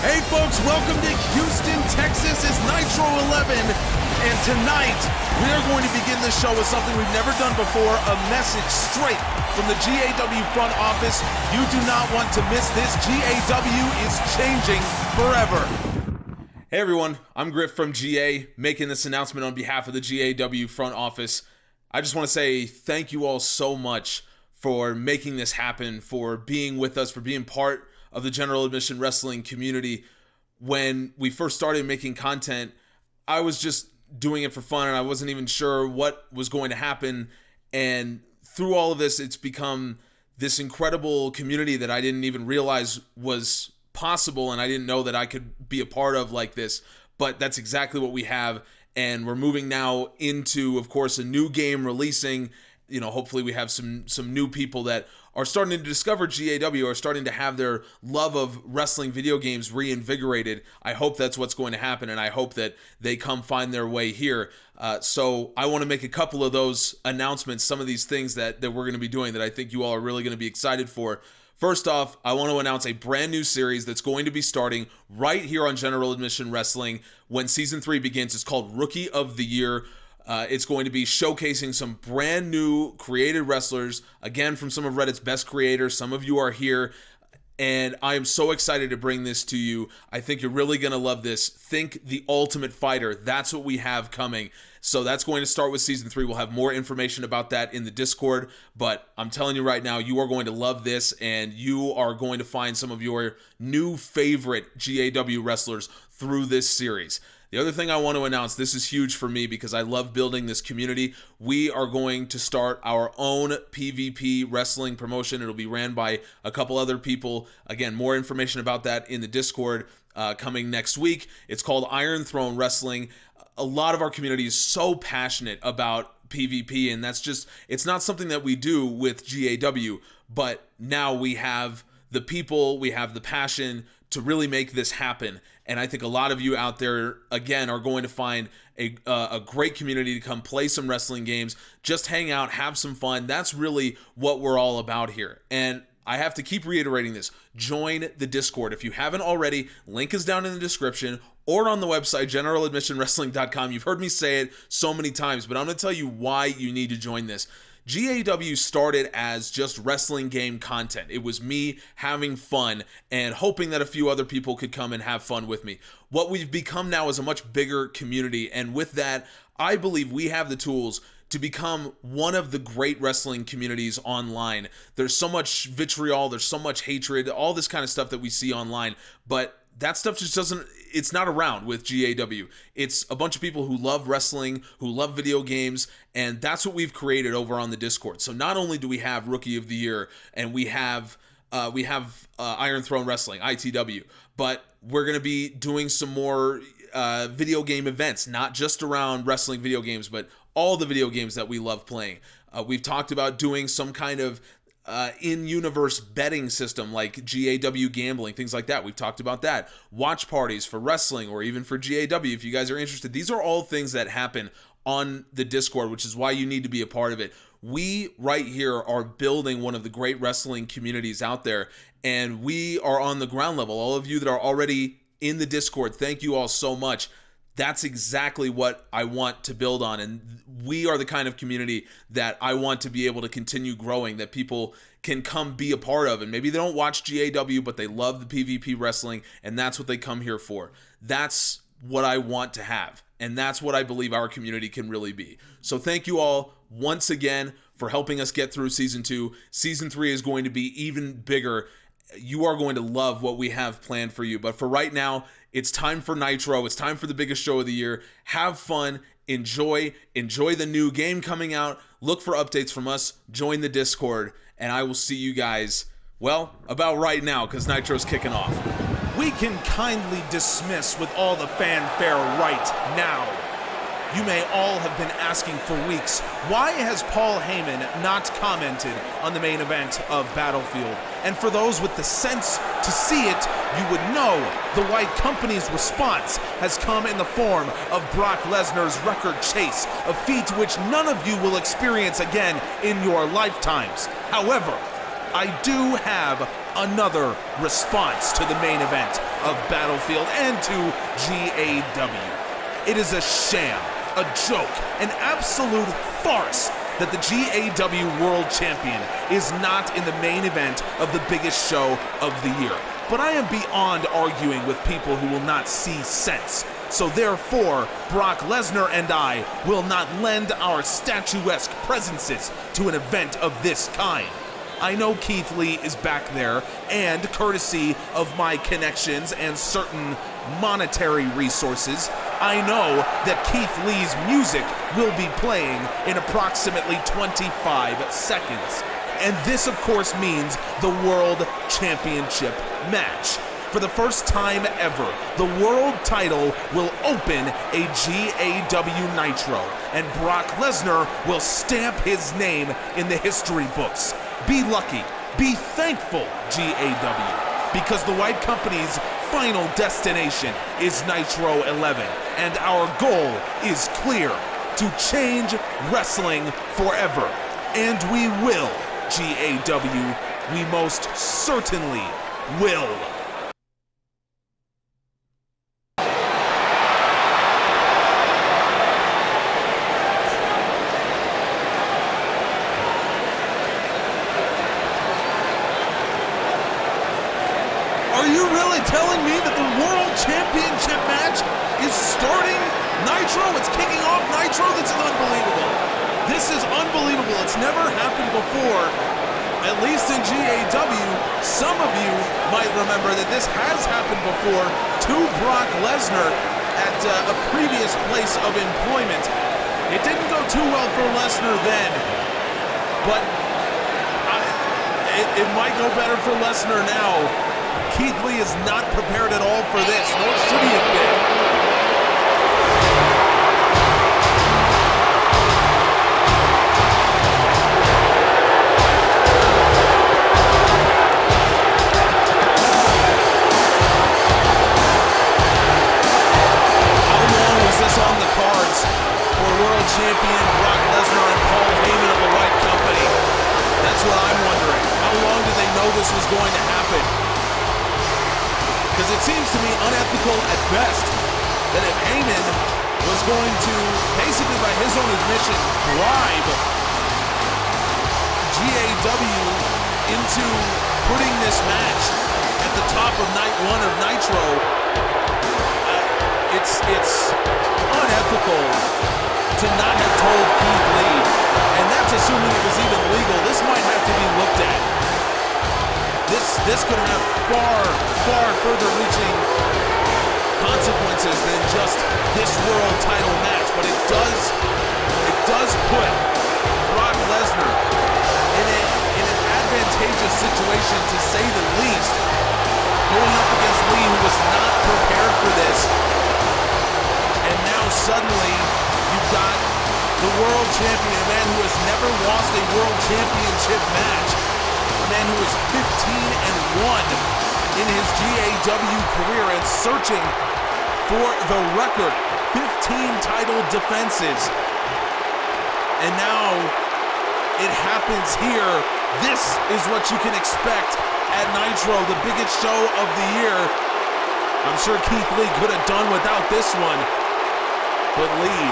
Hey folks, welcome to Houston, Texas. It's Nitro 11, and tonight we are going to begin the show with something we've never done before, a message straight from the GAW front office. You do not want to miss this. GAW is changing forever. Hey everyone, I'm Griff from GA, making this announcement on behalf of the GAW front office. I just want to say thank you all so much for making this happen, for being with us, for being part of the general admission wrestling community. When we first started making content, I was just doing it for fun and I wasn't even sure what was going to happen. And through all of this, it's become this incredible community that I didn't even realize was possible and I didn't know that I could be a part of like this. But that's exactly what we have. And we're moving now into, of course, a new game releasing. You know, hopefully we have some new people that are starting to discover GAW, are starting to have their love of wrestling video games reinvigorated. I hope that's what's going to happen, and I hope that they come find their way here. So I want to make a couple of those announcements, some of these things that we're going to be doing that I think you all are really going to be excited for. First off, I want to announce a brand new series that's going to be starting right here on General Admission Wrestling when Season 3 begins. It's called Rookie of the Year. It's going to be showcasing some brand new created wrestlers, again, from some of Reddit's best creators. Some of you are here, and I am so excited to bring this to you. I think you're really going to love this. Think The Ultimate Fighter. That's what we have coming. So that's going to start with Season 3. We'll have more information about that in the Discord, but I'm telling you right now, you are going to love this, and you are going to find some of your new favorite GAW wrestlers through this series. The other thing I want to announce, this is huge for me because I love building this community. We are going to start our own PvP wrestling promotion. It'll be ran by a couple other people. Again, more information about that in the Discord coming next week. It's called Iron Throne Wrestling. A lot of our community is so passionate about PvP, and that's just, it's not something that we do with GAW, but now we have the people, we have the passion to really make this happen. And I think a lot of you out there, again, are going to find a great community to come play some wrestling games, just hang out, have some fun. That's really what we're all about here. And I have to keep reiterating this. Join the Discord. If you haven't already, link is down in the description or on the website, generaladmissionwrestling.com. You've heard me say it so many times, but I'm going to tell you why you need to join this. GAW started as just wrestling game content. It was me having fun and hoping that a few other people could come and have fun with me. What we've become now is a much bigger community, and with that, I believe we have the tools to become one of the great wrestling communities online. There's so much vitriol, there's so much hatred, all this kind of stuff that we see online, but that stuff just doesn't, it's not around with GAW. It's a bunch of people who love wrestling, who love video games, and that's what we've created over on the Discord. So not only do we have Rookie of the Year, and we have Iron Throne Wrestling, ITW, but we're going to be doing some more video game events, not just around wrestling video games, but all the video games that we love playing. We've talked about doing some kind of in-universe betting system like GAW gambling, things like that. We've talked about that. Watch parties for wrestling or even for GAW if you guys are interested. These are all things that happen on the Discord, which is why you need to be a part of it. We right here are building one of the great wrestling communities out there, and we are on the ground level. All of you that are already in the Discord, thank you all so much. That's exactly what I want to build on, and we are the kind of community that I want to be able to continue growing, that people can come be a part of, and maybe they don't watch GAW, but they love the PvP wrestling, and that's what they come here for. That's what I want to have, and that's what I believe our community can really be. So thank you all once again for helping us get through Season 2. Season 3 is going to be even bigger. You are going to love what we have planned for you. But for right now, it's time for Nitro. It's time for the biggest show of the year. Have fun. Enjoy the new game coming out. Look for updates from us. Join the Discord. And I will see you guys, well, about right now, because Nitro's kicking off. We can kindly dismiss with all the fanfare right now. You may all have been asking for weeks, why has Paul Heyman not commented on the main event of Battlefield? And for those with the sense to see it, you would know the White Company's response has come in the form of Brock Lesnar's record chase, a feat which none of you will experience again in your lifetimes. However, I do have another response to the main event of Battlefield and to GAW. It is a sham, a joke, an absolute farce that the GAW World Champion is not in the main event of the biggest show of the year. But I am beyond arguing with people who will not see sense. So therefore, Brock Lesnar and I will not lend our statuesque presences to an event of this kind. I know Keith Lee is back there, and courtesy of my connections and certain monetary resources, I know that Keith Lee's music will be playing in approximately 25 seconds. And this, of course, means the World Championship match. For the first time ever, the world title will open a GAW Nitro, and Brock Lesnar will stamp his name in the history books. Be lucky, be thankful, GAW, because the White Company's final destination is Nitro 11, and our goal is clear: to change wrestling forever. And we will, GAW, we most certainly will. Are you really telling me that the World Championship match is starting Nitro? It's kicking off Nitro? This is unbelievable. This is unbelievable. It's never happened before, at least in GAW. Some of you might remember that this has happened before to Brock Lesnar at a previous place of employment. It didn't go too well for Lesnar then, but it might go better for Lesnar now. Keith Lee is not prepared at all for this, nor should he have been. How long was this on the cards for World Champion Brock Lesnar and Paul Heyman of the White Company? That's what I'm wondering. How long did they know this was going to happen? Because it seems to me unethical at best that if Heyman was going to, basically by his own admission, bribe GAW into putting this match at the top of night one of Nitro, it's unethical to not have told Keith Lee, and that's assuming it was even legal. This might have to be looked at. This could have far further reaching consequences than just this world title match, but it does put Brock Lesnar in an advantageous situation, to say the least, going up against Lee, who was not prepared for this. And now suddenly you've got the world champion, a man who has never lost a world championship match, a man who is 15-1 in his GAW career and searching for the record, 15 title defenses. And now it happens here. This is what you can expect at Nitro, the biggest show of the year. I'm sure Keith Lee could have done without this one, but Lee,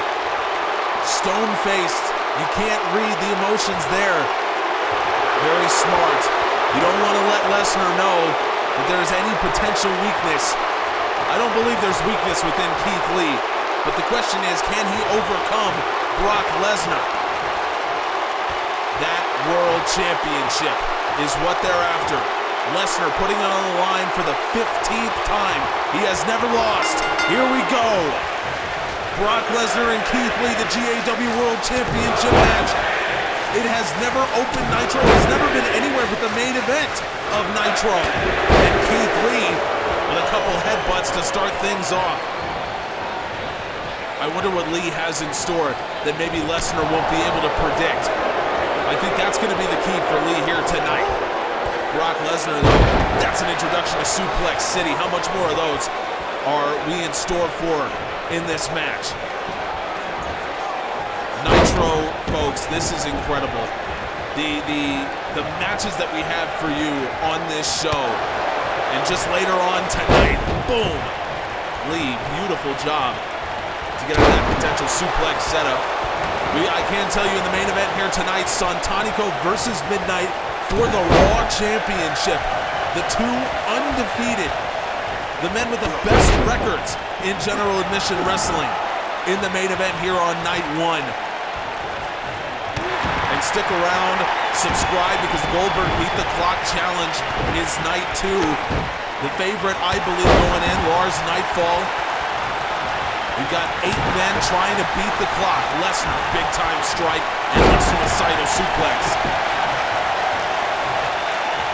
stone-faced, you can't read the emotions there. Very smart. You don't want to let Lesnar know that there's any potential weakness. I don't believe there's weakness within Keith Lee, but the question is, can he overcome Brock Lesnar? That World Championship is what they're after. Lesnar putting it on the line for the 15th time. He has never lost. Here we go. Brock Lesnar and Keith Lee, the GAW World Championship match. It has never opened Nitro. It's never been anywhere but the main event of Nitro. And Keith Lee with a couple headbutts to start things off. I wonder what Lee has in store that maybe Lesnar won't be able to predict. I think that's going to be the key for Lee here tonight. Brock Lesnar, though, that's an introduction to Suplex City. How much more of those are we in store for in this match? Nitro, folks, this is incredible. the matches that we have for you on this show. And just later on tonight, boom, Lee, beautiful job to get out of that potential suplex setup. I can tell you in the main event here tonight, Santanico versus Midnight for the Raw Championship. The two undefeated, the men with the best records in general admission wrestling in the main event here on night one. And stick around, subscribe, because Goldberg Beat the Clock Challenge is night two. The favorite, I believe, going in, Lars Nightfall. We've got 8 men trying to beat the clock. Lesnar, big time strike, and Lesnar with Saito suplex.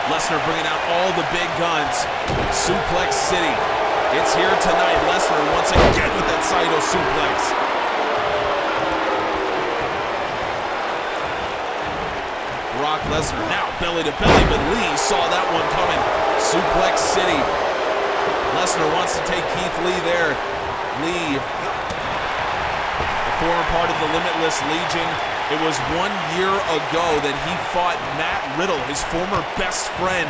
Lesnar bringing out all the big guns. Suplex City. It's here tonight. Lesnar once again with that Saito suplex. Brock Lesnar now belly to belly, but Lee saw that one coming. Suplex City. Lesnar wants to take Keith Lee there. Lee, the former part of the Limitless Legion. It was 1 year ago that he fought Matt Riddle, his former best friend,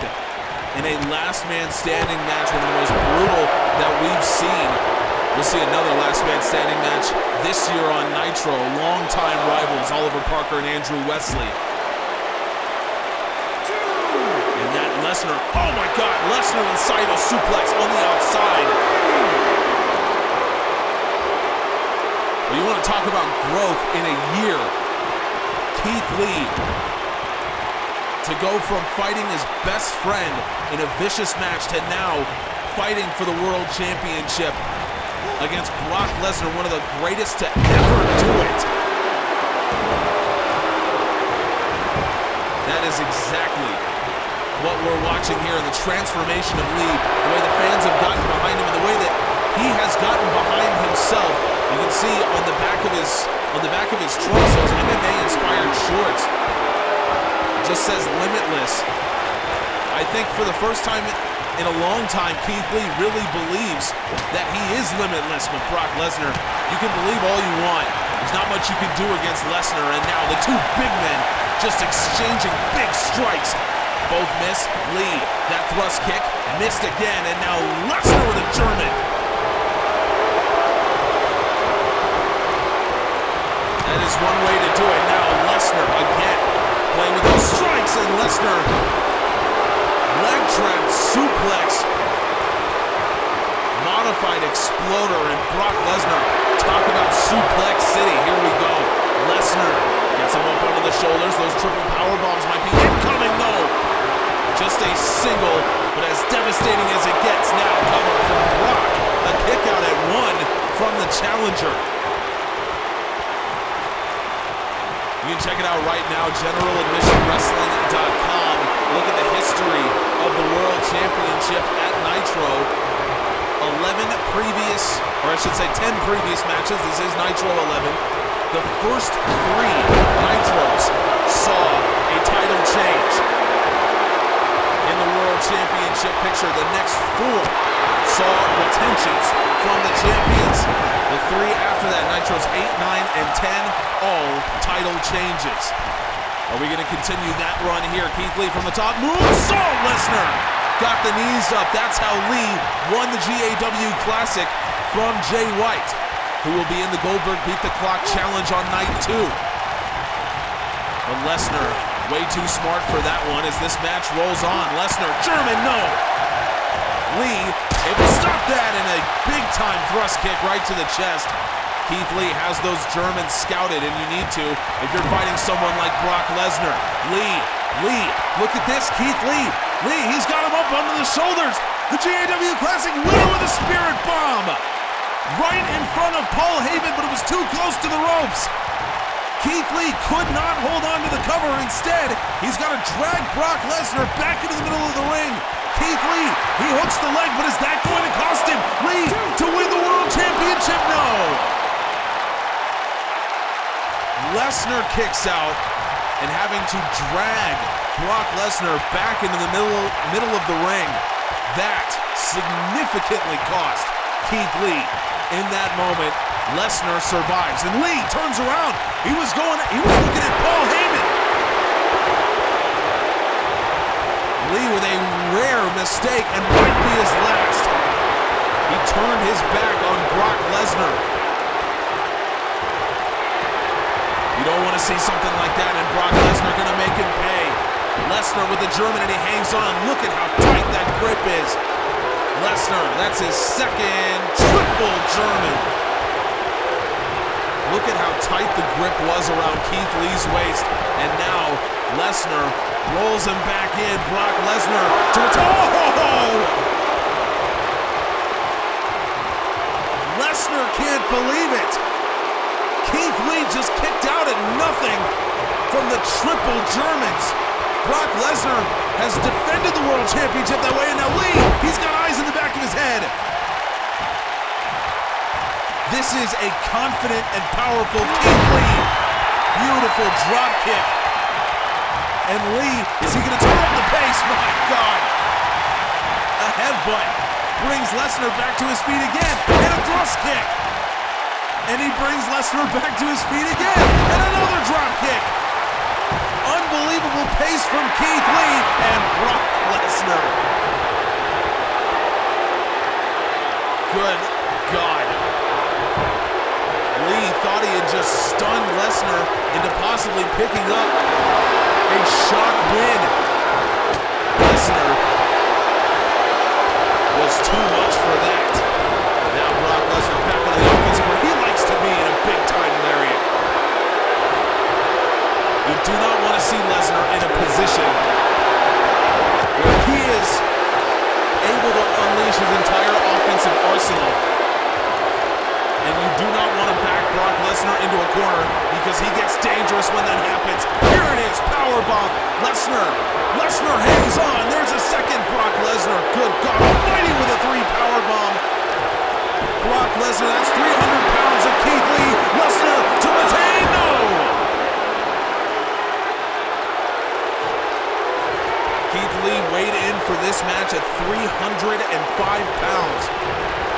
in a last man standing match, one of the most brutal that we've seen. We'll see another last man standing match this year on Nitro. Longtime rivals Oliver Parker and Andrew Wesley. And that Lesnar, oh my God, Lesnar and Saito suplex on the outside. Well, you want to talk about growth in a year. Keith Lee, to go from fighting his best friend in a vicious match to now fighting for the World Championship against Brock Lesnar, one of the greatest to ever do it. That is exactly what we're watching here, in the transformation of Lee, the way the fans have gotten behind him, and the way that he has gotten behind himself. You can see on the back of his trunks, those MMA-inspired shorts. It just says Limitless. I think for the first time in a long time, Keith Lee really believes that he is limitless with Brock Lesnar. You can believe all you want. There's not much you can do against Lesnar, and now the two big men just exchanging big strikes. Both miss. Lee, that thrust kick, missed again, and now Lesnar with a German. That is one way to do it. Now Lesnar again, playing with those strikes, and Lesnar leg trap suplex. Modified exploder, and Brock Lesnar, talk about Suplex City. Here we go. Lesnar gets him up over the shoulders. Those triple power bombs might be incoming though. Just a single, but as devastating as it gets. Now covered from Brock. A kick out at 1 from the challenger. You can check it out right now, generaladmissionwrestling.com. Look at the history of the World Championship at Nitro. 11 previous, or I should say 10 previous matches. This is Nitro 11. The first 3 Nitros saw a title change in the World Championship picture. The next 4 saw retentions from the champions. The 3 after that, Nitros 8, 9, and 10, all title changes. Are we going to continue that run here? Keith Lee from the top. Moonsault! Lesnar got the knees up. That's how Lee won the GAW Classic from Jay White, who will be in the Goldberg Beat the Clock Challenge on night 2. But Lesnar, way too smart for that one as this match rolls on. Lesnar, German, no! Lee able to stop that in a big-time thrust kick right to the chest. Keith Lee has those Germans scouted, and you need to if you're fighting someone like Brock Lesnar. Lee, look at this, Keith Lee. Lee, he's got him up under the shoulders. The GAW Classic winner with a Spirit Bomb. Right in front of Paul Heyman, but it was too close to the ropes. Keith Lee could not hold on to the cover. Instead, he's got to drag Brock Lesnar back into the middle of the ring. Keith Lee, he hooks the leg, but is that going to cost him? Lee to win the World Championship? No. Lesnar kicks out, and having to drag Brock Lesnar back into the middle of the ring. That significantly cost Keith Lee in that moment. Lesnar survives, and Lee turns around. He was looking at Paul Heyman. Lee with a rare mistake and might be his last. He turned his back on Brock Lesnar. You don't want to see something like that, and Brock Lesnar gonna make him pay. Lesnar with the German, and he hangs on. Look at how tight that grip is. Lesnar, that's his second triple German. Look at how tight the grip was around Keith Lee's waist. And now Lesnar rolls him back in. Brock Lesnar to a toe. Lesnar can't believe it. Keith Lee just kicked out at nothing from the triple Germans. Brock Lesnar has defended the World Championship that way, and now Lee, he's got eyes in the back of his head. This is a confident and powerful Keith Lee. Beautiful drop kick. And Lee, is he going to turn up the pace? My God. A headbutt brings Lesnar back to his feet again. And a thrust kick. And he brings Lesnar back to his feet again. And another drop kick. Unbelievable pace from Keith Lee and Brock Lesnar. Good God. Lee thought he had just stunned Lesnar into possibly picking up a shock win. Lesnar was too much for that. Now Brock Lesnar back on the offense where he likes to be in a big-time lariat. You do not want to see Lesnar in a position where he is able to unleash his entire offensive arsenal. And you do not want to back Brock Lesnar into a corner because he gets dangerous when that happens. Here it is, powerbomb. Lesnar hangs on. There's a second Brock Lesnar. Good God Almighty with a 3 powerbomb. Brock Lesnar, that's 300 pounds of Keith Lee. Lesnar to retain, no! Keith Lee weighed in for this match at 305 pounds.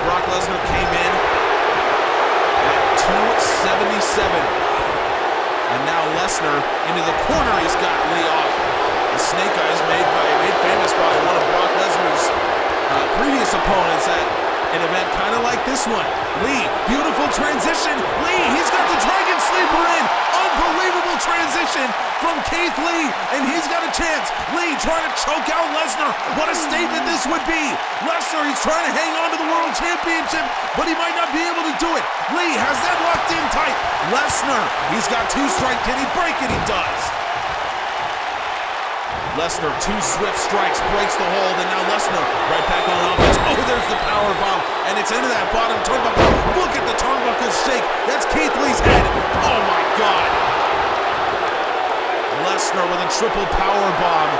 Brock Lesnar came in 277. And now Lesnar into the corner. He's got Lee off. The snake eyes made famous by one of Brock Lesnar's previous opponents at an event kind of like this one. Lee, beautiful transition. Lee, he's got the Dragon Sleeper in. Unbelievable transition from Keith Lee, and he's got a chance. Lee trying to choke out Lesnar. What a statement this would be. Lesnar, he's trying to hang on to the World Championship, but he might not be able to do it. Lee has that locked in tight. Lesnar, he's got 2 strike. Can he break it? He does. Lesnar, 2 swift strikes, breaks the hold, and now Lesnar right back on offense. Oh, there's the power bomb, and it's into that bottom turnbuckle. Look at the turnbuckle shake. That's Keith Lee's head. Oh my God. Lesnar with a triple power bomb,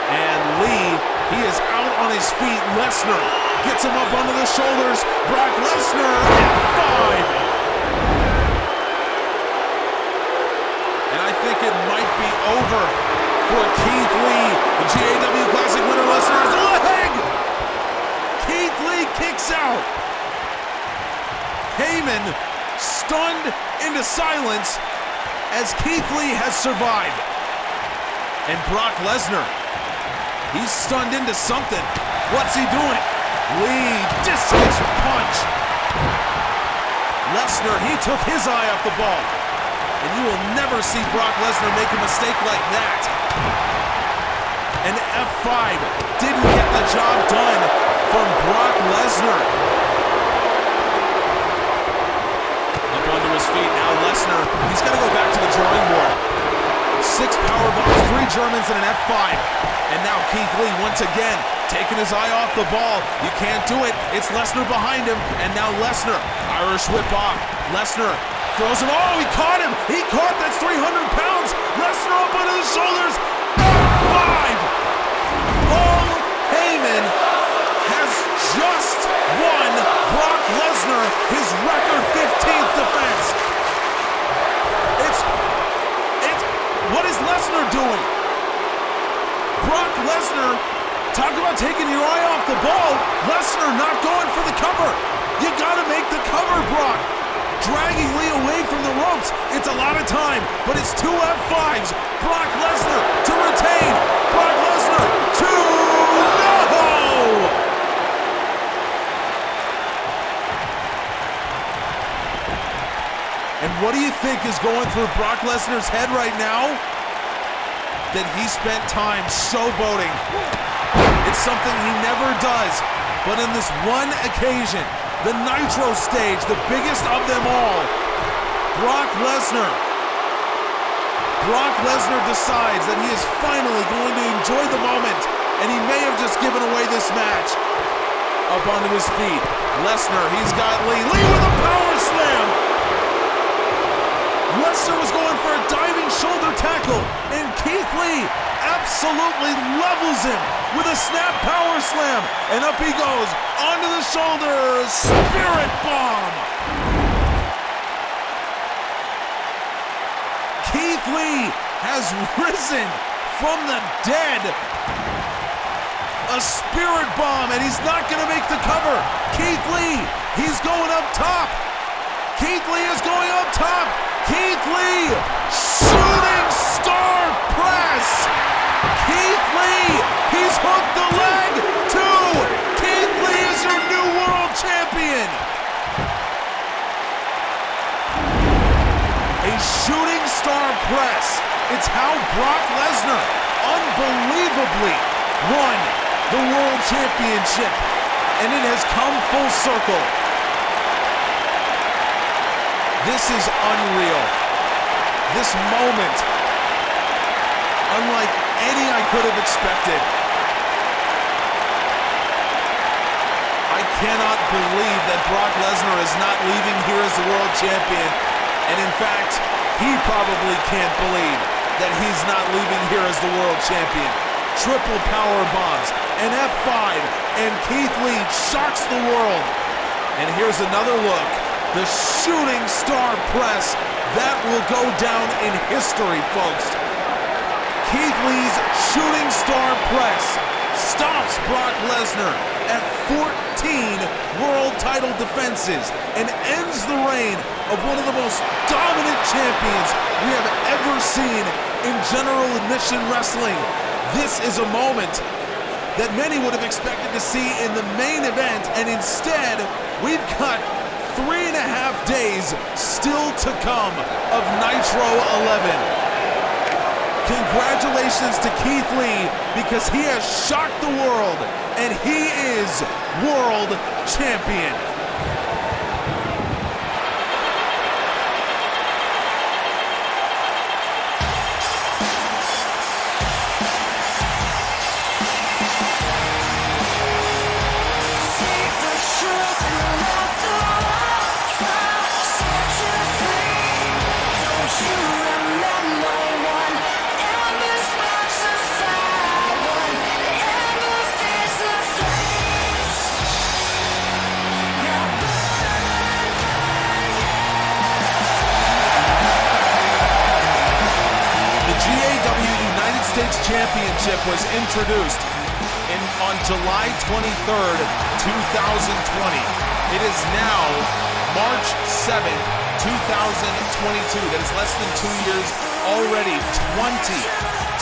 and Lee, he is out on his feet. Lesnar gets him up under the shoulders. Brock Lesnar, F5. And I think it might be over for Keith Lee. The GAW Classic winner, Lesnar has a leg! Keith Lee kicks out. Heyman stunned into silence as Keith Lee has survived. And Brock Lesnar, he's stunned into something. What's he doing? Lee, discus punch. Lesnar, he took his eye off the ball. And you will never see Brock Lesnar make a mistake like that. An F5 didn't get the job done from Brock Lesnar. Up onto his feet now, Lesnar, he's got to go back to the drawing board. 6 power bombs, 3 Germans, and an F5. And now Keith Lee once again taking his eye off the ball. You can't do it. It's Lesnar behind him. And now Lesnar, Irish whip off. Lesnar throws him. Oh, he caught him. He caught. That's 300 pounds. Lesnar up under the shoulders. F5. Paul Heyman has just won Brock Lesnar his record 15th defense. What is Lesnar doing? Brock Lesnar, talk about taking your eye off the ball. Lesnar not going for the cover. You gotta make the cover, Brock. dragging Lee away from the ropes. It's a lot of time, but it's two F5s. Brock Lesnar to retain. Brock Lesnar to no! And what do you think is going through Brock Lesnar's head right now? That he spent time showboating. It's something he never does, but in this one occasion, the Nitro stage, the biggest of them all, Brock Lesnar decides that he is finally going to enjoy the moment, and he may have just given away this match. Up onto his feet, Lesnar, he's got Lee with a power slam. Lesnar was going for a diving shoulder tackle, and Keith Lee absolutely levels him with a snap power slam, and up he goes onto the shoulder, spirit bomb. Keith Lee has risen from the dead. A spirit bomb, and he's not gonna make the cover. Keith Lee, he's going up top. Keith Lee is going up top. Keith Lee, shooting star press. Keith Lee, he's hooked the leg. Two. Keith Lee is your new world champion. A shooting star press. It's how Brock Lesnar unbelievably won the world championship. And it has come full circle. This is unreal. This moment, unlike any I could have expected. I cannot believe that Brock Lesnar is not leaving here as the world champion. And in fact, he probably can't believe that he's not leaving here as the world champion. Triple power bombs, an F5, and Keith Lee shocks the world. And here's another look. The shooting star press, that will go down in history, folks. Keith Lee's shooting star press stops Brock Lesnar at 14 world title defenses and ends the reign of one of the most dominant champions we have ever seen in general admission wrestling. This is a moment that many would have expected to see in the main event, and instead, we've got 3.5 days still to come of Nitro 11. Congratulations to Keith Lee, because he has shocked the world and he is world champion. Championship was introduced on July 23rd, 2020. It is now March 7th, 2022. That is less than 2 years already. 20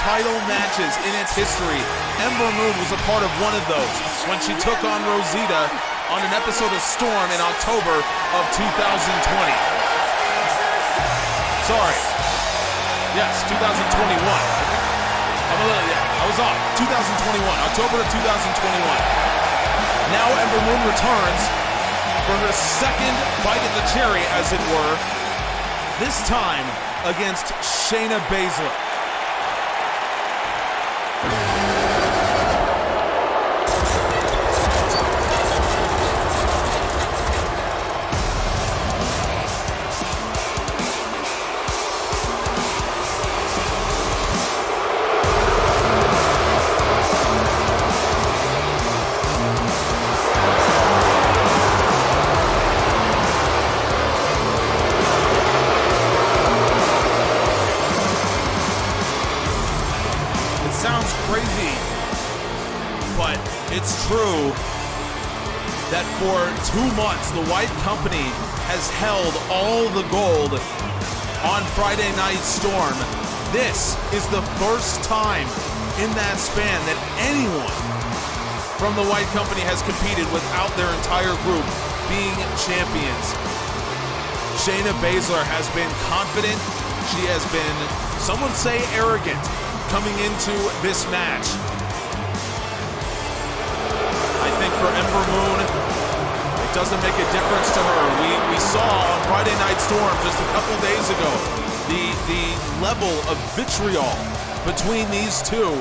title matches in its history. Ember Moon was a part of one of those when she took on Rosita on an episode of Storm in October of 2020. Sorry. Yes, 2021. I was off. 2021, October of 2021. Now Ember Moon returns for her second bite at the cherry, as it were. This time against Shayna Baszler. that for 2 months, the White Company has held all the gold on Friday Night Storm. This is the first time in that span that anyone from the White Company has competed without their entire group being champions. Shayna Baszler has been confident. She has been, some would say, arrogant coming into this match. I think for Ember Moon, it doesn't make a difference to her. We saw on Friday Night Storm just a couple days ago the level of vitriol between these two.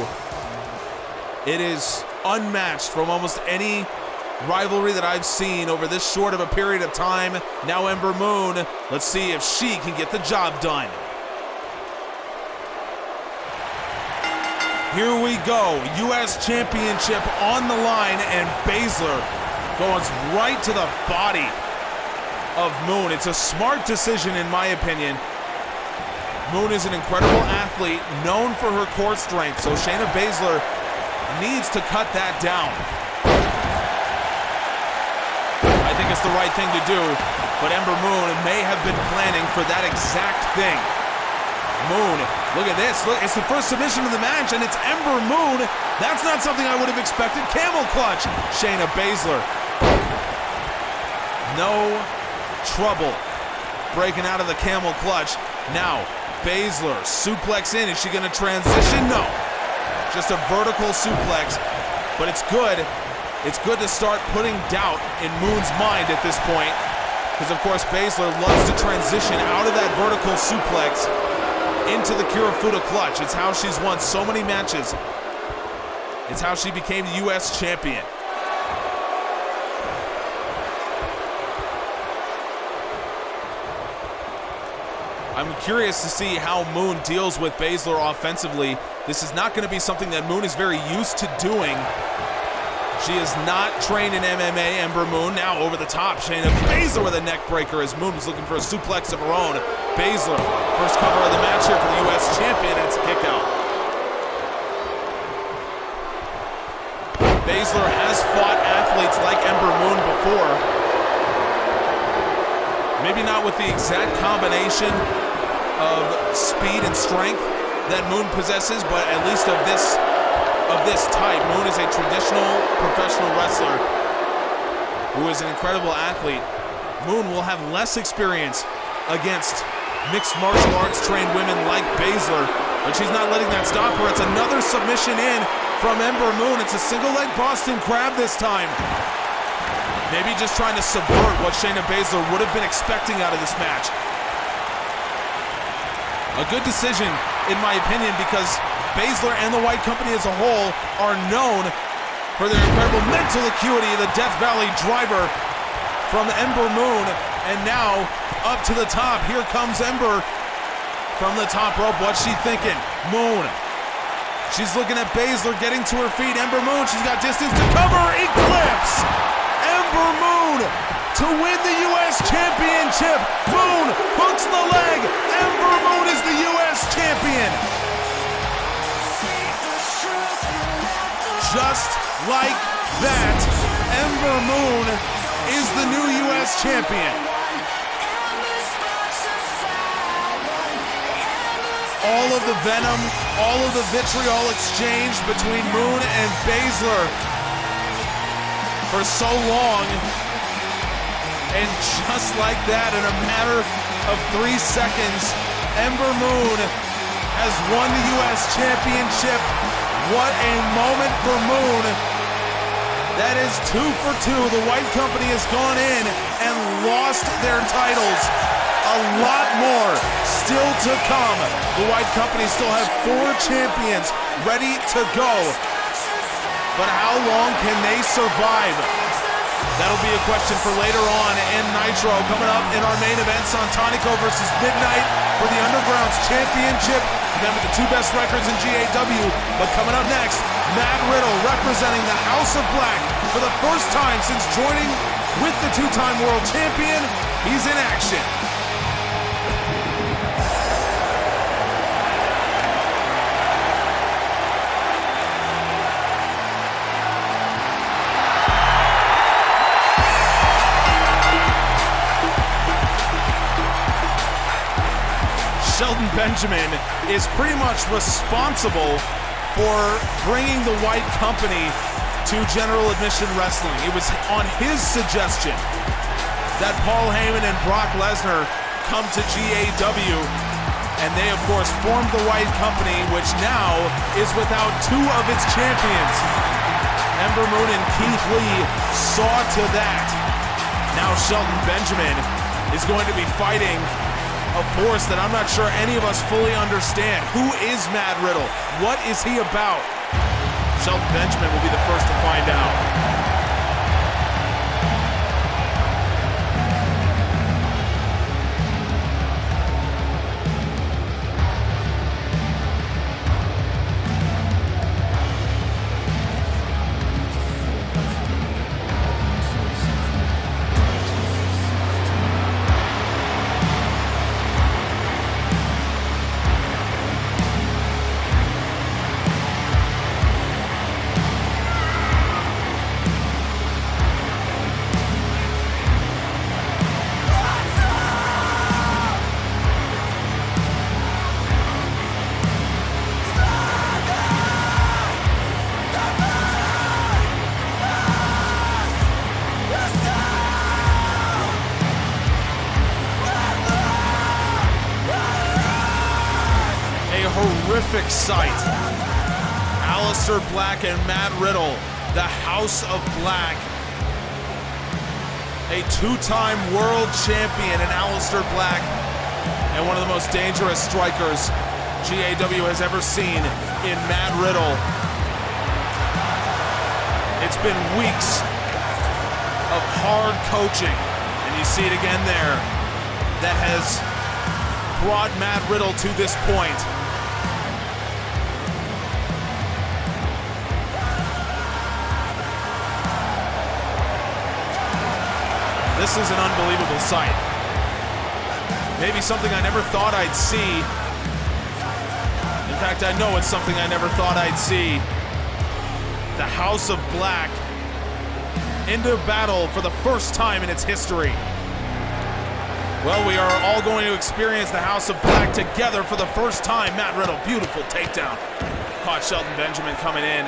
It is unmatched from almost any rivalry that I've seen over this short of a period of time. Now Ember Moon, let's see if she can get the job done. Here we go, U.S. Championship on the line, and Baszler goes right to the body of Moon. It's a smart decision in my opinion. Moon is an incredible athlete, known for her core strength, so Shayna Baszler needs to cut that down. I think it's the right thing to do, but Ember Moon may have been planning for that exact thing. Moon, look at this. Look, it's the first submission of the match, and it's Ember Moon. That's not something I would have expected. Camel clutch, Shayna Baszler. No trouble breaking out of the camel clutch. Now, Baszler, suplex in. Is she going to transition? No. Just a vertical suplex, but it's good. It's good to start putting doubt in Moon's mind at this point, because of course Baszler loves to transition out of that vertical suplex into the Kirifuda clutch. It's how she's won so many matches. It's how she became the U.S. champion. I'm curious to see how Moon deals with Baszler offensively. This is not going to be something that Moon is very used to doing. She is not trained in MMA, Ember Moon. Now over the top, Shayna Baszler with a neck breaker as Moon was looking for a suplex of her own. Baszler, first cover of the match here for the U.S. champion, and it's a kick out. Baszler has fought athletes like Ember Moon before. Maybe not with the exact combination of speed and strength that Moon possesses, but at least of this type. Moon is a traditional professional wrestler who is an incredible athlete. Moon will have less experience against mixed martial arts trained women like Baszler, but she's not letting that stop her. It's another submission in from Ember Moon. It's a single leg Boston Crab this time. Maybe just trying to subvert what Shayna Baszler would have been expecting out of this match. A good decision, in my opinion, because Baszler and the White Company as a whole are known for their incredible mental acuity. The Death Valley driver from Ember Moon, and now up to the top. Here comes Ember from the top rope. What's she thinking? Moon. She's looking at Baszler getting to her feet. Ember Moon, she's got distance to cover. Eclipse! Ember Moon to win the U.S. Championship. Moon hooks the leg. Ember Moon is the U.S. champion. Just like that, Ember Moon is the new U.S. champion. All of the venom, all of the vitriol exchanged between Moon and Baszler for so long, and just like that, in a matter of 3 seconds, Ember Moon has won the U.S. championship. What a moment for Moon. That is 2 for 2. The White Company has gone in and lost their titles. A lot more still to come. The White Company still have 4 champions ready to go. But how long can they survive? That'll be a question for later on in Nitro. Coming up in our main event, Santanico versus Midnight for the Underground's championship. Remember the 2 best records in GAW. But coming up next, Matt Riddle representing the House of Black for the first time since joining with the 2-time world champion. He's in action. Benjamin is pretty much responsible for bringing the White Company to General Admission Wrestling. It was on his suggestion that Paul Heyman and Brock Lesnar come to GAW, and they of course formed the White Company, which now is without two of its champions. Ember Moon and Keith Lee saw to that. Now Shelton Benjamin is going to be fighting a force that I'm not sure any of us fully understand. Who is Matt Riddle? What is he about? Shelton Benjamin will be the first to find out. Horrific sight. Aleister Black and Matt Riddle, the House of Black. A two-time world champion in Aleister Black and one of the most dangerous strikers GAW has ever seen in Matt Riddle. It's been weeks of hard coaching, and you see it again there, that has brought Matt Riddle to this point. This is an unbelievable sight. Maybe something I never thought I'd see. In fact, I know it's something I never thought I'd see. The House of Black into battle for the first time in its history. Well, we are all going to experience the House of Black together for the first time. Matt Riddle, beautiful takedown. Caught Shelton Benjamin coming in.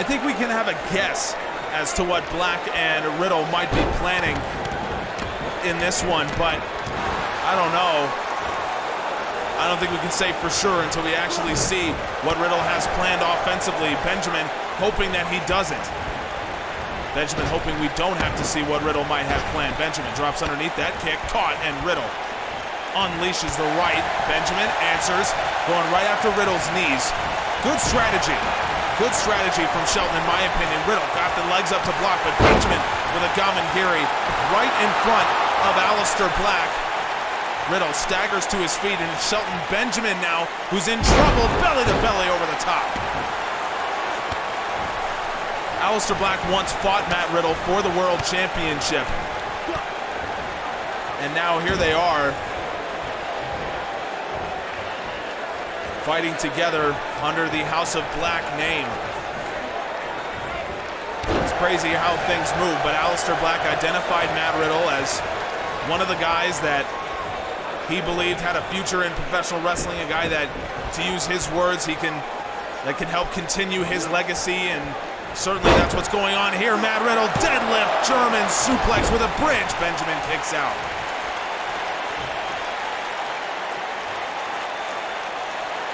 I think we can have a guess as to what Black and Riddle might be planning in this one, but I don't know. I don't think we can say for sure until we actually see what Riddle has planned offensively. Benjamin hoping that he doesn't. Benjamin hoping we don't have to see what Riddle might have planned. Benjamin drops underneath that kick, caught, and Riddle unleashes the right. Benjamin answers, going right after Riddle's knees. Good strategy. Good strategy from Shelton, in my opinion. Riddle got the legs up to block, but Benjamin with a Gamengiri right in front of Aleister Black. Riddle staggers to his feet, and it's Shelton Benjamin now who's in trouble, belly to belly over the top. Aleister Black once fought Matt Riddle for the World Championship. And now here they are, fighting together under the House of Black name. It's crazy how things move, but Aleister Black identified Matt Riddle as one of the guys that he believed had a future in professional wrestling, a guy that, to use his words, that can help continue his legacy, and certainly that's what's going on here. Matt Riddle, deadlift, German suplex with a bridge. Benjamin kicks out.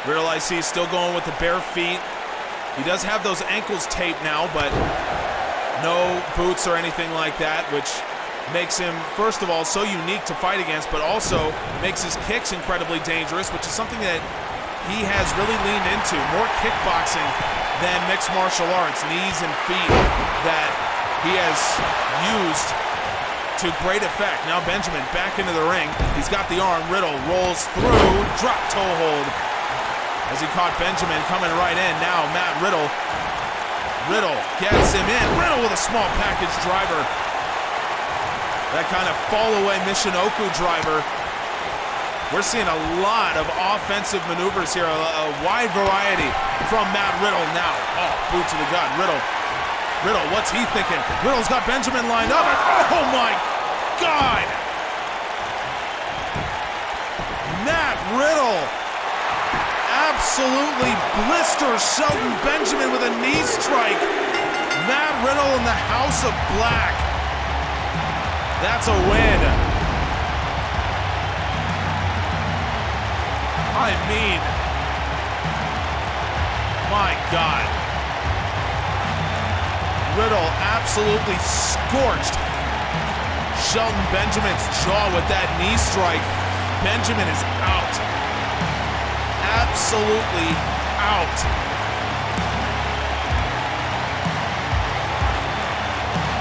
Riddle, I see, still going with the bare feet. He does have those ankles taped now, but no boots or anything like that, which makes him, first of all, so unique to fight against, but also makes his kicks incredibly dangerous, which is something that he has really leaned into. More kickboxing than mixed martial arts, knees and feet that he has used to great effect. Now Benjamin back into the ring. He's got the arm. Riddle rolls through, drop toe hold, as he caught Benjamin coming right in. Now Matt Riddle. Riddle gets him in. Riddle with a small package driver. That kind of fall away Michinoku driver. We're seeing a lot of offensive maneuvers here, a wide variety from Matt Riddle now. Oh, boot to the gut. Riddle, what's he thinking? Riddle's got Benjamin lined up. Oh my God! Matt Riddle absolutely blisters Shelton Benjamin with a knee strike. Matt Riddle in the House of Black. That's a win. I mean, my God. Riddle absolutely scorched Shelton Benjamin's jaw with that knee strike. Benjamin is out. Absolutely out.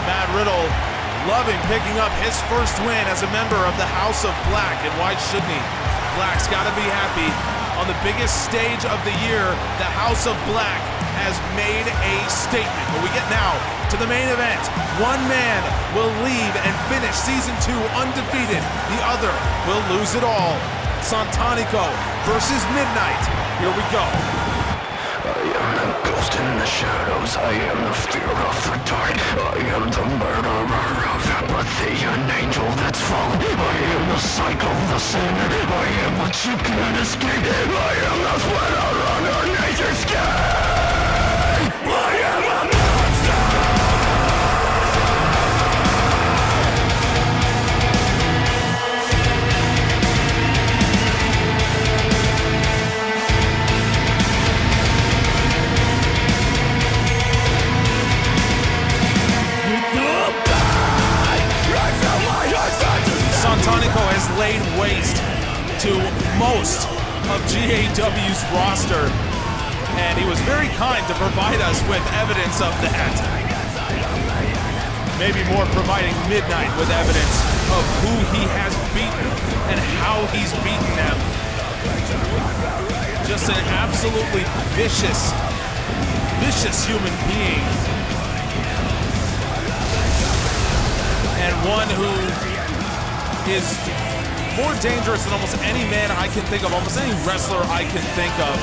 Matt Riddle loving picking up his first win as a member of the House of Black, and why shouldn't he? Black's gotta be happy. On the biggest stage of the year, the House of Black has made a statement. But we get now to the main event. One man will leave and finish season 2 undefeated. The other will lose it all. Santanico versus Midnight. Here we go. I am the ghost in the shadows. I am the fear of the dark. I am the murderer of apathy, an angel that's fallen. I am the cycle, the sinner. I am what you can't escape. I am the sweater under nature's skin. I am a monster. Santanico has laid waste to most of GAW's roster, and he was very kind to provide us with evidence of that. Maybe more providing Midnight with evidence of who he has beaten and how he's beaten them. Just an absolutely vicious human being. And one who is more dangerous than almost any man I can think of, almost any wrestler I can think of.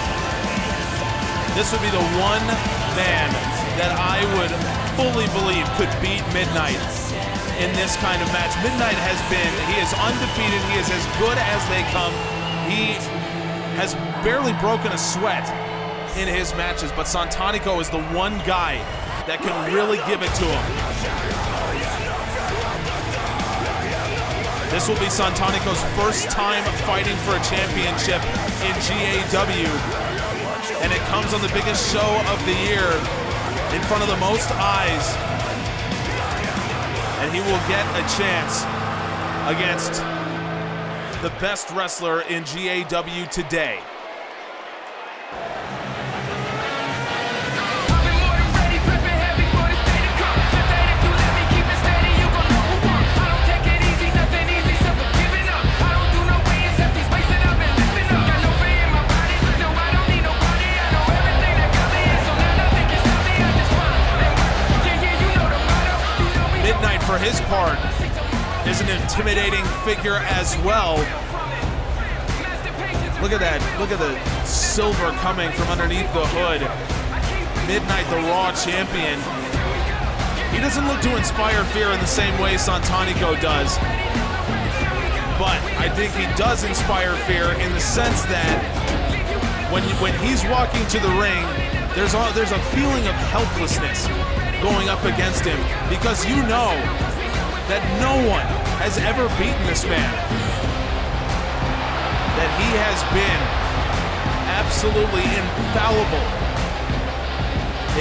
This would be the one man that I would fully believe could beat Midnight in this kind of match. Midnight he is undefeated, he is as good as they come. He has barely broken a sweat in his matches, but Santanico is the one guy that can really give it to him. This will be Santanico's first time fighting for a championship in GAW, and it comes on the biggest show of the year in front of the most eyes, and he will get a chance against the best wrestler in GAW today. Midnight, for his part, is an intimidating figure as well. Look at that. Look at the silver coming from underneath the hood. Midnight, the Raw champion. He doesn't look to inspire fear in the same way Santanico does. But I think he does inspire fear in the sense that when he's walking to the ring, there's a feeling of helplessness going up against him, because you know that no one has ever beaten this man. That he has been absolutely infallible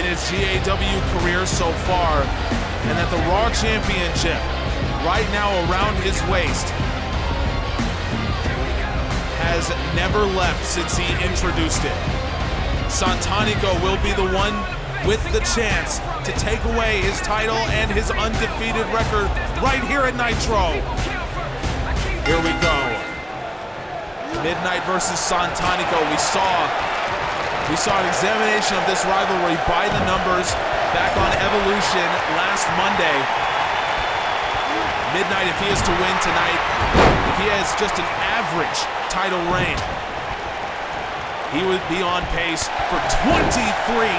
in his GAW career so far, and that the Raw Championship right now around his waist has never left since he introduced it. Santanico will be the one with the chance to take away his title and his undefeated record right here at Nitro. Here we go. Midnight versus Santanico. We saw an examination of this rivalry by the numbers back on Evolution last Monday. Midnight, if he is to win tonight, if he has just an average title reign, he would be on pace for 23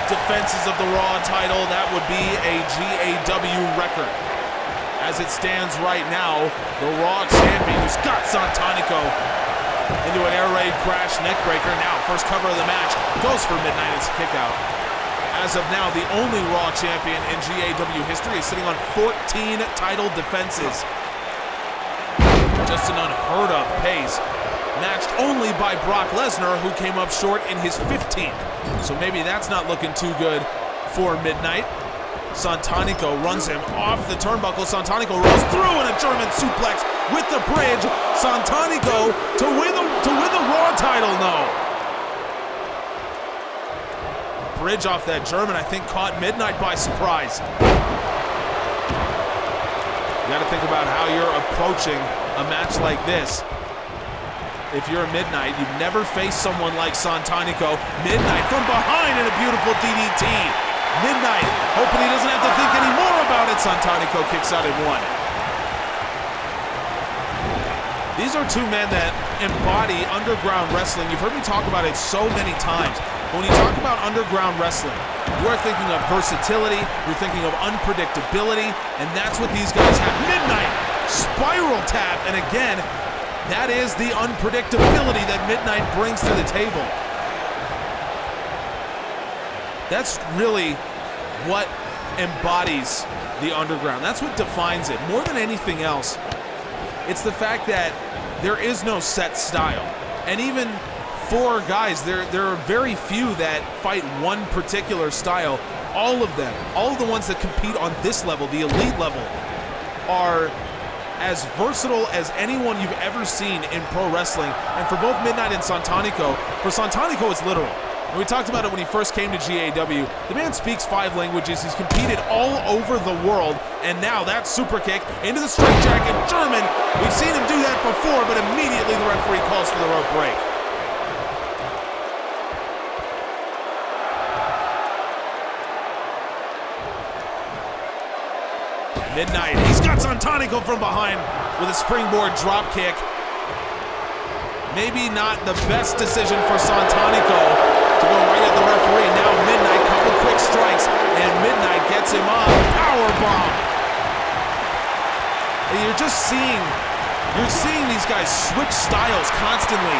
defenses of the Raw title. That would be a GAW record As it stands right now, the Raw champion, who's got Santanico into an air raid crash neckbreaker. Now, first cover of the match goes for Midnight. It's a kick out. As of now, the only Raw champion in GAW history is sitting on 14 title defenses. Just an unheard of pace. Matched only by Brock Lesnar, who came up short in his 15th. So maybe that's not looking too good for Midnight. Santanico runs him off the turnbuckle. Santanico rolls through in a German suplex with the bridge. Santanico to win the Raw title. No. Bridge off that German, I think, caught Midnight by surprise. You got to think about how you're approaching a match like this. If you're a Midnight, you've never faced someone like Santanico. Midnight from behind in a beautiful DDT. Midnight, hoping he doesn't have to think any more about it. Santanico kicks out at 1. These are two men that embody underground wrestling. You've heard me talk about it so many times. When you talk about underground wrestling, you are thinking of versatility, you're thinking of unpredictability, and that's what these guys have. Midnight, spiral tap, and again, that is the unpredictability that Midnight brings to the table. That's really what embodies the underground. That's what defines it. More than anything else, it's the fact that there is no set style. And even for guys, there are very few that fight one particular style. All of them, all of the ones that compete on this level, the elite level, are as versatile as anyone you've ever seen in pro wrestling. And for both Midnight and Santanico, for Santanico it's literal. And we talked about it when he first came to GAW. The man speaks 5 languages. He's competed all over the world. And now that super kick into the straitjacket, German. We've seen him do that before, but immediately the referee calls for the rope break. Midnight, he's got Santanico from behind with a springboard drop kick. Maybe not the best decision for Santanico to go right at the referee. Now Midnight, couple quick strikes, and Midnight gets him up. Powerbomb. And you're seeing these guys switch styles constantly.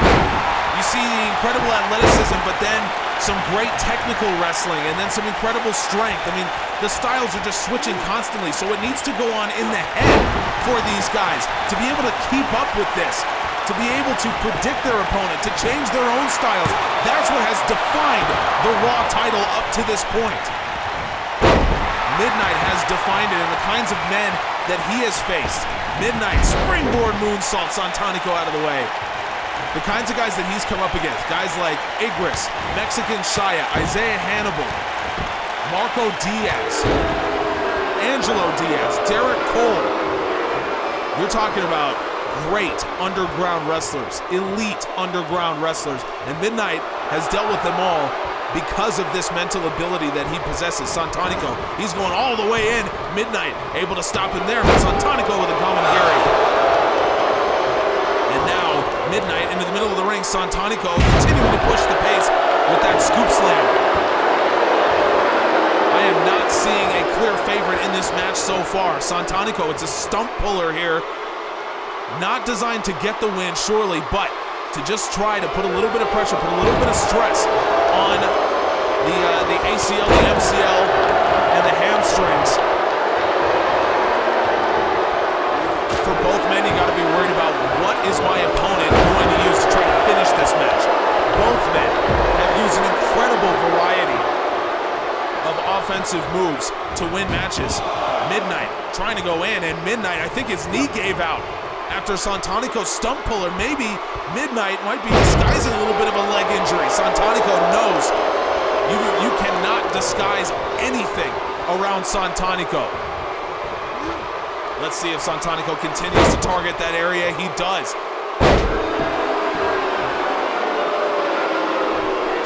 You see the incredible athleticism, but then some great technical wrestling, and then some incredible strength. I mean, the styles are just switching constantly, so it needs to go on in the head for these guys to be able to keep up with this, to be able to predict their opponent, to change their own styles. That's what has defined the Raw title up to this point. Midnight has defined it in the kinds of men that he has faced. Midnight, springboard moonsault, Santanico out of the way. The kinds of guys that he's come up against, guys like Igris, Mexican Shia, Isaiah Hannibal, Marco Diaz, Angelo Diaz, Derek Cole. You're talking about great underground wrestlers, elite underground wrestlers, and Midnight has dealt with them all because of this mental ability that he possesses. Santanico, he's going all the way in. Midnight able to stop him there, but Santanico with a commentary. And now Midnight into the middle of the ring. Santanico continuing to push the pace with that scoop slam. I am not seeing a clear favorite in this match so far. Santanico, it's a stump puller here. Not designed to get the win, surely, but to just try to put a little bit of pressure, put a little bit of stress on the ACL, the MCL, and the hamstrings. For both men, you got to be worried about what is my opponent going to use to try to finish this match. Both men have used an incredible variety of offensive moves to win matches. Midnight trying to go in, and Midnight, I think his knee gave out after Santanico's stump puller. Maybe Midnight might be disguising a little bit of a leg injury. Santanico knows you cannot disguise anything around Santanico. Let's see if Santanico continues to target that area. He does.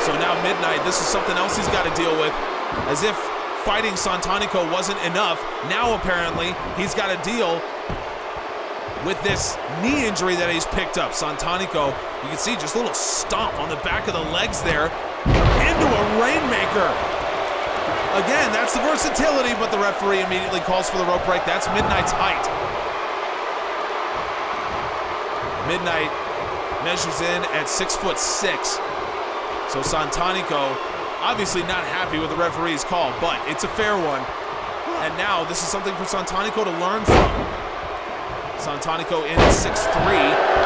So now Midnight, this is something else he's got to deal with. As if fighting Santanico wasn't enough, now apparently he's got to deal with this knee injury that he's picked up. Santanico, you can see just a little stomp on the back of the legs there into a Rainmaker. Again, that's the versatility, but the referee immediately calls for the rope break. That's Midnight's height. Midnight measures in at 6'6". So Santanico obviously not happy with the referee's call, but it's a fair one. And now this is something for Santanico to learn from. Santanico in at 6'3",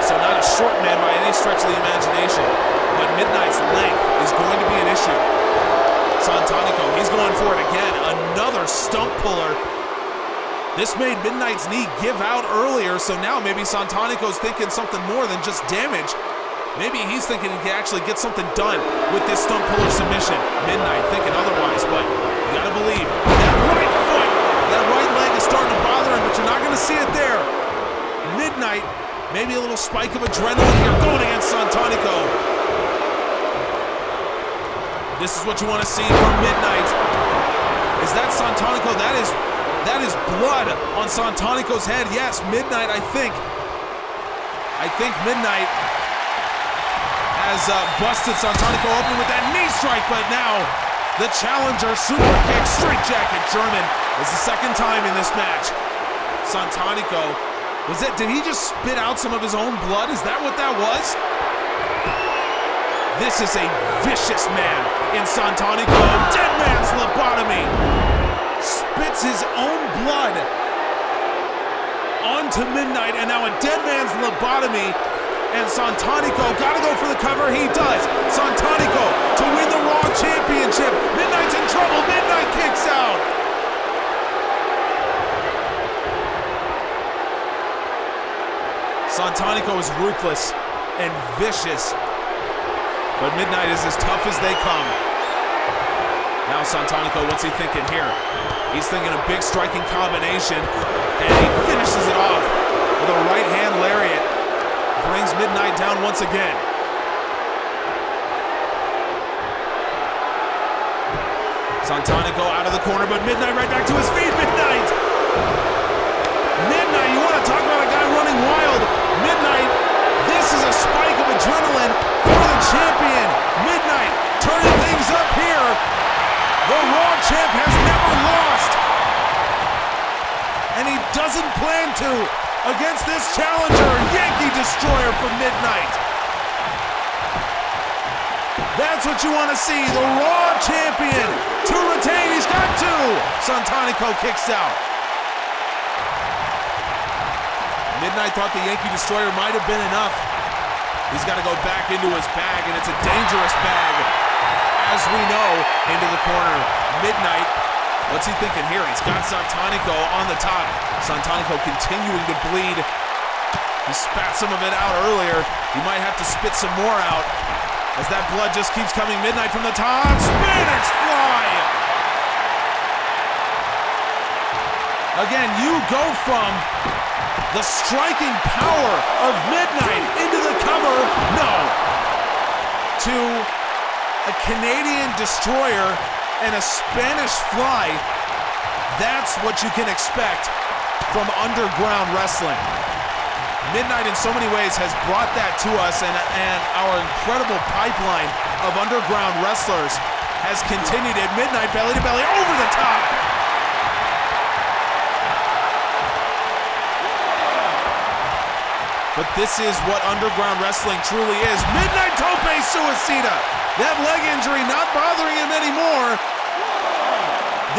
so not a short man by any stretch of the imagination. But Midnight's length is going to be an issue. Santanico, he's going for it again. Another stump puller. This made Midnight's knee give out earlier, so now maybe Santanico's thinking something more than just damage. Maybe he's thinking he can actually get something done with this stump puller submission. Midnight thinking otherwise, but you gotta believe that right foot, that right leg is starting to bother him, but you're not gonna see it there. Midnight, maybe a little spike of adrenaline here going against Santanico. This is what you want to see from Midnight. Is that Santanico? That is blood on Santanico's head. Yes, Midnight, I think Midnight has busted Santanico open with that knee strike, but now the challenger super kick, straight jacket German is the second time in this match. Santanico, did he just spit out some of his own blood? Is that what that was? This is a vicious man in Santanico. Dead man's lobotomy. Spits his own blood onto Midnight, and now a dead man's lobotomy. And Santanico gotta go for the cover. He does. Santanico to win the Raw Championship. Midnight's in trouble. Midnight kicks out. Santanico is ruthless and vicious, but Midnight is as tough as they come. Now Santanico, what's he thinking here? He's thinking a big striking combination, and he finishes it off with a right hand lariat. Brings Midnight down once again. Santanico out of the corner, but Midnight right back to his feet. Midnight, you want to talk about a guy running wild. Midnight, this is a spike of adrenaline for the champion. Midnight turning things up here. The Raw champ has never lost, and he doesn't plan to against this challenger. Yankee Destroyer from Midnight. That's what you want to see. The Raw champion to retain. He's got two. Santanico kicks out. Midnight thought the Yankee Destroyer might have been enough. He's got to go back into his bag, and it's a dangerous bag. As we know, into the corner. Midnight, what's he thinking here? He's got Santanico on the top. Santanico continuing to bleed. He spat some of it out earlier. He might have to spit some more out as that blood just keeps coming. Midnight from the top. Spanish fly! Again, you go from the striking power of Midnight into the cover, to a Canadian Destroyer and a Spanish fly. That's what you can expect from underground wrestling. Midnight in so many ways has brought that to us, and our incredible pipeline of underground wrestlers has continued at Midnight, belly to belly, over the top. But this is what underground wrestling truly is. Midnight Tope Suicida. That leg injury not bothering him anymore.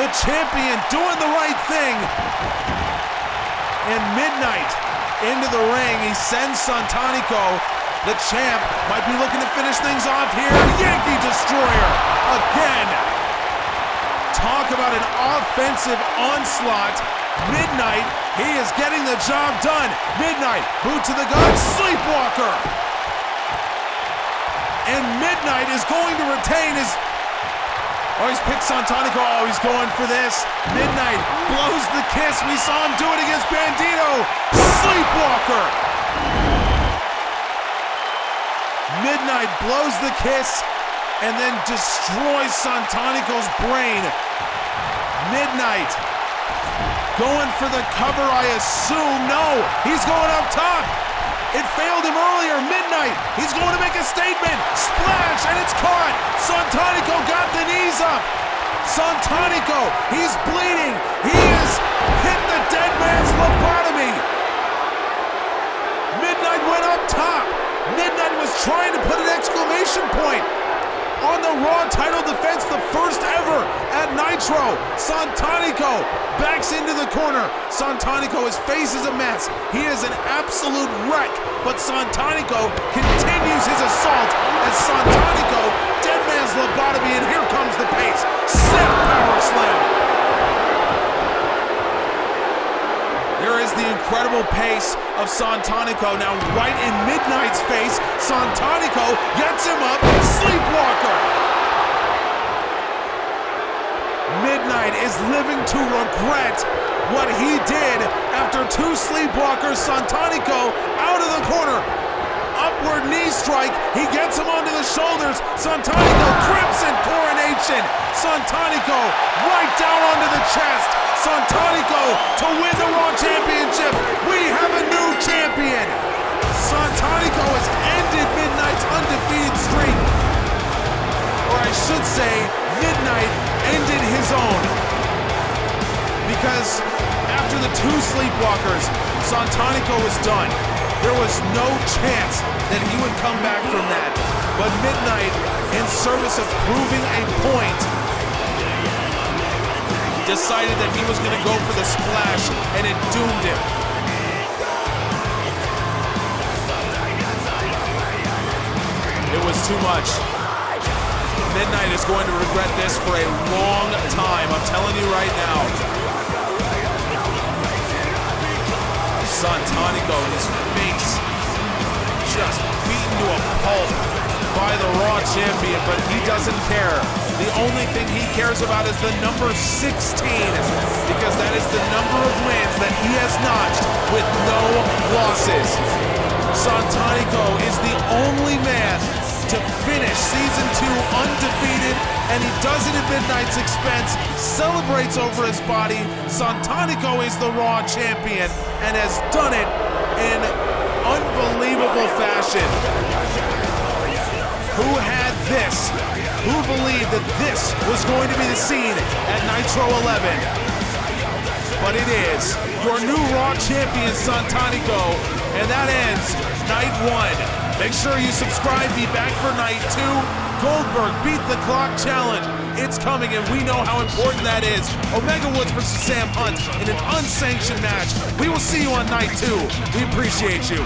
The champion doing the right thing. And Midnight into the ring. He sends Santanico. The champ might be looking to finish things off here. Yankee Destroyer again. Talk about an offensive onslaught. Midnight, he is getting the job done. Midnight, boot to the gut, sleepwalker. And Midnight is going to retain his... Oh, he's picked Santanico. Oh, he's going for this. Midnight blows the kiss. We saw him do it against Bandito. Sleepwalker. Midnight blows the kiss and then destroys Santanico's brain. Midnight going for the cover, I assume. No, he's going up top. It failed him earlier. Midnight, he's going to make a statement. Splash, and it's caught. Santanico got the knees up. Santanico, he's bleeding. He has hit the dead man's lobotomy. Midnight went up top. Midnight was trying to put an exclamation point on the Raw title defense, the first ever at Nitro. Santanico backs into the corner. Santanico, his face is a mess. He is an absolute wreck, but Santanico continues his assault as Santanico, dead man's lobotomy, and here comes the pace. Snap power slam. There is the incredible pace of Santanico. Now right in Midnight's face, Santanico gets him up, sleepwalker. Midnight is living to regret what he did after two sleepwalkers. Santanico out of the corner, upward knee strike, he gets him onto the shoulders. Santanico, crimson coronation. Santanico right down onto the chest. Santanico to win the Raw Championship. We have a new champion. Santanico has ended Midnight's undefeated streak. Or I should say, Midnight ended his own. Because after the two sleepwalkers, Santanico was done. There was no chance that he would come back from that. But Midnight, in service of proving a point, decided that he was going to go for the splash, and it doomed him. It was too much. Midnight is going to regret this for a long time. I'm telling you right now. Santanico, his face just beaten to a pulp by the Raw champion, but he doesn't care. The only thing he cares about is the number 16, because that is the number of wins that he has notched with no losses. Santanico is the only man to finish Season 2 undefeated, and he does it at Midnight's expense, celebrates over his body. Santanico is the Raw champion and has done it in unbelievable fashion. Who had this? Who believed that this was going to be the scene at Nitro 11? But it is your new Raw champion, Santanico, and that ends Night 1. Make sure you subscribe, be back for Night 2. Goldberg Beat the Clock Challenge. It's coming, and we know how important that is. Omega Woods versus Sam Hunt in an unsanctioned match. We will see you on Night 2. We appreciate you.